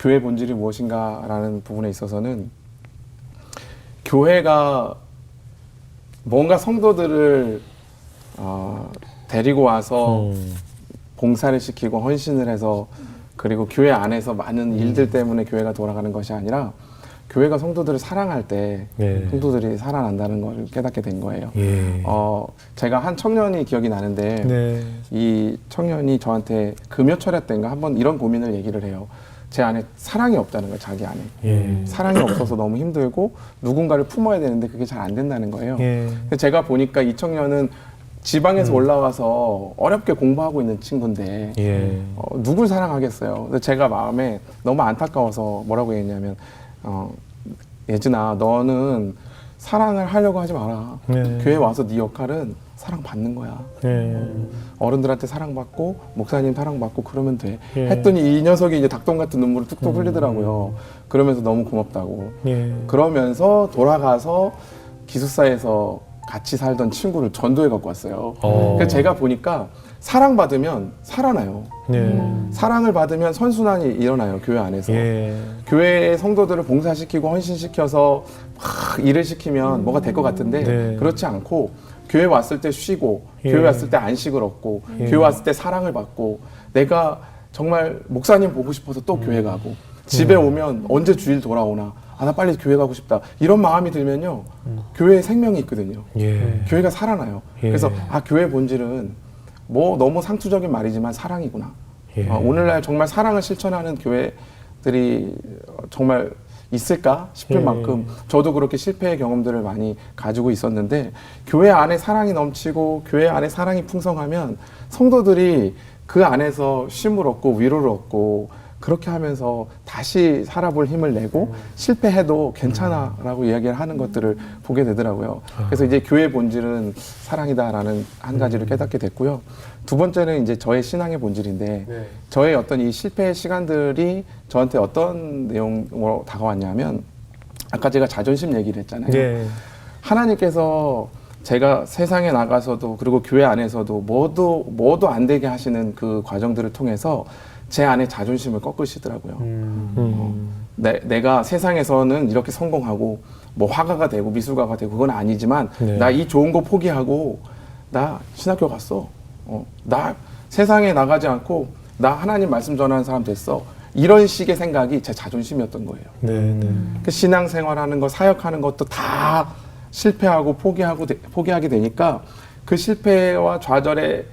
교회의 본질이 무엇인가라는 부분에 있어서는 교회가 뭔가 성도들을 데리고 와서 봉사를 시키고 헌신을 해서 그리고 교회 안에서 많은 일들 때문에 교회가 돌아가는 것이 아니라 교회가 성도들을 사랑할 때 네. 성도들이 살아난다는 걸 깨닫게 된 거예요. 예. 제가 한 청년이 기억이 나는데 네. 이 청년이 저한테 금요철야 때인가 한번 이런 고민을 얘기를 해요. 제 안에 사랑이 없다는 거예요. 자기 안에. 예. 사랑이 없어서 너무 힘들고 누군가를 품어야 되는데 그게 잘 안 된다는 거예요. 예. 근데 제가 보니까 이 청년은 지방에서 올라와서 어렵게 공부하고 있는 친구인데 예. 누굴 사랑하겠어요. 근데 제가 마음에 너무 안타까워서 뭐라고 했냐면 예진아 너는 사랑을 하려고 하지 마라. 네. 교회 와서 네 역할은 사랑받는 거야. 예. 어른들한테 사랑받고 목사님 사랑받고 그러면 돼. 예. 했더니 이 녀석이 이제 닭똥 같은 눈물을 뚝뚝 흘리더라고요. 그러면서 너무 고맙다고. 예. 그러면서 돌아가서 기숙사에서 같이 살던 친구를 전도해 갖고 왔어요. 그래서 제가 보니까 사랑받으면 살아나요. 예. 사랑을 받으면 선순환이 일어나요. 교회 안에서. 예. 교회의 성도들을 봉사시키고 헌신시켜서 막 일을 시키면 뭐가 될 것 같은데 네. 그렇지 않고 교회 왔을 때 쉬고 예. 교회 왔을 때 안식을 얻고 예. 교회 왔을 때 사랑을 받고 내가 정말 목사님 보고 싶어서 또 교회 가고 집에 오면 언제 주일 돌아오나 나 빨리 교회 가고 싶다 이런 마음이 들면요 교회에 생명이 있거든요. 예. 교회가 살아나요. 예. 그래서 교회의 본질은 뭐 너무 상투적인 말이지만 사랑이구나. 예. 오늘날 정말 사랑을 실천하는 교회들이 정말 있을까 싶을 예. 만큼 저도 그렇게 실패의 경험들을 많이 가지고 있었는데 교회 안에 사랑이 넘치고 교회 안에 사랑이 풍성하면 성도들이 그 안에서 쉼을 얻고 위로를 얻고 그렇게 하면서 다시 살아볼 힘을 내고 실패해도 괜찮아라고 이야기를 하는 것들을 보게 되더라고요. 그래서 이제 교회의 본질은 사랑이다라는 한 가지를 깨닫게 됐고요. 두 번째는 이제 저의 신앙의 본질인데 저의 어떤 이 실패의 시간들이 저한테 어떤 내용으로 다가왔냐면 아까 제가 자존심 얘기를 했잖아요. 예. 하나님께서 제가 세상에 나가서도 그리고 교회 안에서도 뭐도 안 되게 하시는 그 과정들을 통해서 제 안에 자존심을 꺾으시더라고요. 내가 세상에서는 이렇게 성공하고 뭐 화가가 되고 미술가가 되고 그건 아니지만 네. 나 이 좋은 거 포기하고 나 신학교 갔어. 나 세상에 나가지 않고 나 하나님 말씀 전하는 사람 됐어. 이런 식의 생각이 제 자존심이었던 거예요. 네, 네. 그 신앙생활하는 거, 사역하는 것도 다 실패하고 포기하게 되니까 그 실패와 좌절의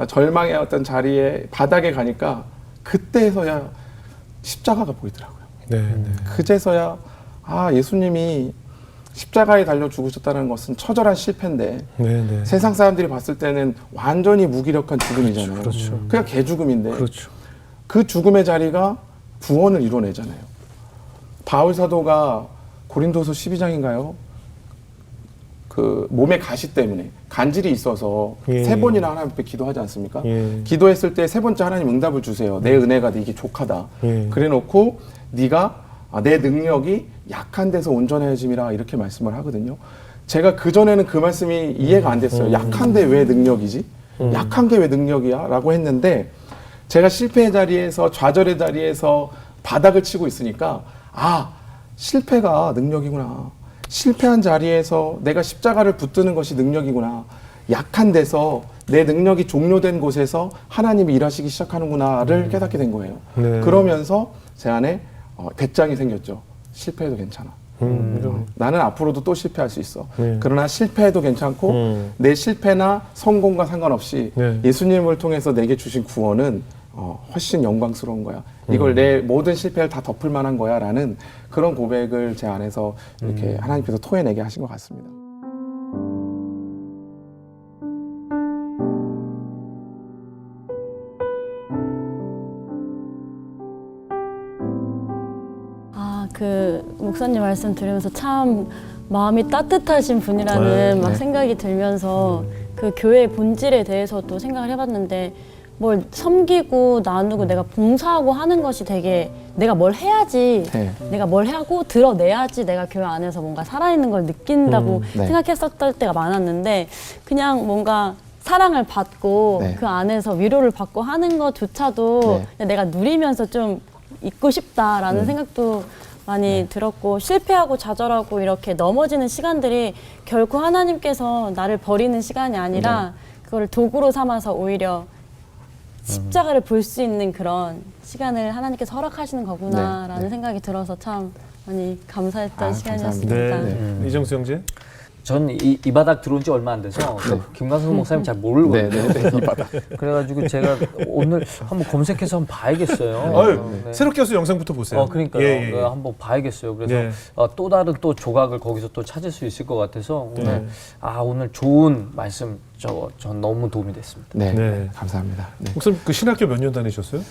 절망의 어떤 자리에 바닥에 가니까 그때서야 십자가가 보이더라고요. 네, 네. 그제서야 예수님이 십자가에 달려 죽으셨다는 것은 처절한 실패인데 네, 네. 세상 사람들이 봤을 때는 완전히 무기력한 죽음이잖아요. 그렇죠. 그냥 개죽음인데 그렇죠. 그 죽음의 자리가 구원을 이뤄내잖아요. 바울 사도가 고린도서 12장인가요? 그 몸의 가시 때문에 간질이 있어서 예. 3번이나 하나님 앞에 기도하지 않습니까? 예. 기도했을 때 3번째 하나님 응답을 주세요. 내 은혜가 네게 족하다. 예. 그래놓고 네가 내 능력이 약한 데서 온전해짐이라 이렇게 말씀을 하거든요. 제가 그전에는 그 말씀이 이해가 안 됐어요. 약한데 왜 능력이지? 약한 게 왜 능력이야? 라고 했는데 제가 실패의 자리에서 좌절의 자리에서 바닥을 치고 있으니까 실패가 능력이구나. 실패한 자리에서 내가 십자가를 붙드는 것이 능력이구나. 약한 데서 내 능력이 종료된 곳에서 하나님이 일하시기 시작하는구나를 깨닫게 된 거예요. 네. 그러면서 제 안에 배짱이 생겼죠. 실패해도 괜찮아. 나는 앞으로도 또 실패할 수 있어. 네. 그러나 실패해도 괜찮고 내 실패나 성공과 상관없이 네. 예수님을 통해서 내게 주신 구원은 훨씬 영광스러운 거야. 이걸 내 모든 실패를 다 덮을 만한 거야 라는 그런 고백을 제 안에서 이렇게 하나님께서 토해내게 하신 것 같습니다. 그 목사님 말씀 들으면서 참 마음이 따뜻하신 분이라는 막 생각이 들면서 그 교회의 본질에 대해서도 생각을 해봤는데 뭘 섬기고 나누고 내가 봉사하고 하는 것이 되게 내가 뭘 해야지 내가 뭘 하고 드러내야지 내가 교회 안에서 뭔가 살아있는 걸 느낀다고 생각했었던 때가 많았는데 그냥 뭔가 사랑을 받고 그 안에서 위로를 받고 하는 것조차도 그냥 내가 누리면서 좀 있고 싶다라는 생각도 많이 들었고 실패하고 좌절하고 이렇게 넘어지는 시간들이 결코 하나님께서 나를 버리는 시간이 아니라 그거를 도구로 삼아서 오히려 십자가를 볼 수 있는 그런 시간을 하나님께서 허락하시는 거구나라는 생각이 들어서 참 많이 감사했던 시간이었습니다. 네. 이정수 형제? 전 이 바닥 들어온 지 얼마 안 돼서 김광석 목사님 잘 모르거든요. 이 바닥. 그래가지고 제가 오늘 한번 검색해서 한번 봐야겠어요. 아유, 새롭게 해서 영상부터 보세요. 그러니까요. 예. 한번 봐야겠어요. 그래서 예. 또 다른 또 조각을 거기서 또 찾을 수 있을 것 같아서 오늘 오늘 좋은 말씀 전 너무 도움이 됐습니다. 네. 감사합니다. 네. 목사님 그 신학교 몇 년 다니셨어요?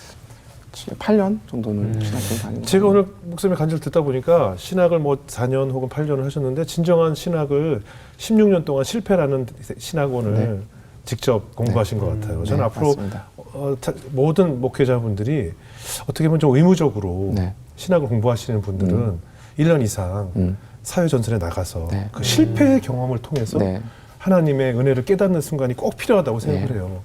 8년 정도는 신학교 다니고 제가 오늘 목사님의 간증을 듣다 보니까 신학을 뭐 4년 혹은 8년을 하셨는데 진정한 신학을 16년 동안 실패라는 신학원을 직접 공부하신 것 같아요. 저는 앞으로 맞습니다. 모든 목회자분들이 어떻게 보면 좀 의무적으로 신학을 공부하시는 분들은 1년 이상 사회 전선에 나가서 그 실패의 경험을 통해서 하나님의 은혜를 깨닫는 순간이 꼭 필요하다고 생각을 해요.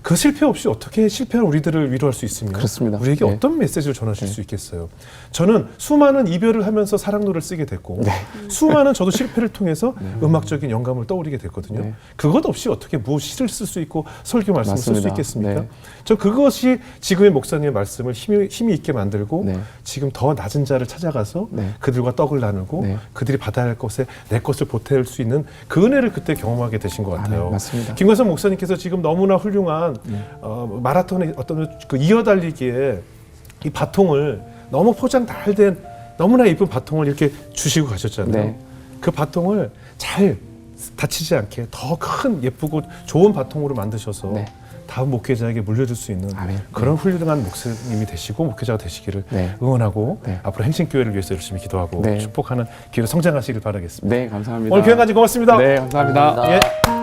그 실패 없이 어떻게 실패한 우리들을 위로할 수 있으며 그렇습니다. 우리에게 어떤 메시지를 전하실 수 있겠어요. 저는 수많은 이별을 하면서 사랑노를 쓰게 됐고 수많은 저도 실패를 통해서 음악적인 영감을 떠올리게 됐거든요. 그것 없이 어떻게 시를 쓸 수 있고 설교 말씀을 쓸 수 있겠습니까? 저 그것이 지금의 목사님의 말씀을 힘이 있게 만들고 지금 더 낮은 자를 찾아가서 그들과 떡을 나누고 그들이 받아야 할 것에 내 것을 보탤 수 있는 그 은혜를 그때 경험하게 되신 것 같아요. 맞습니다. 김광석 목사님께서 지금 너무나 훌륭한 마라톤의 어떤 그 이어달리기에 이 바통을 너무 포장 잘 된 너무나 예쁜 바통을 이렇게 주시고 가셨잖아요. 그 바통을 잘 다치지 않게 더 큰 예쁘고 좋은 바통으로 만드셔서 다음 목회자에게 물려줄 수 있는 그런 훌륭한 목사님이 되시고 목회자가 되시기를 응원하고 앞으로 행신교회를 위해서 열심히 기도하고 축복하는 기회로 성장하시길 바라겠습니다. 네, 감사합니다. 오늘 귀한 간증 고맙습니다. 네, 감사합니다. 예.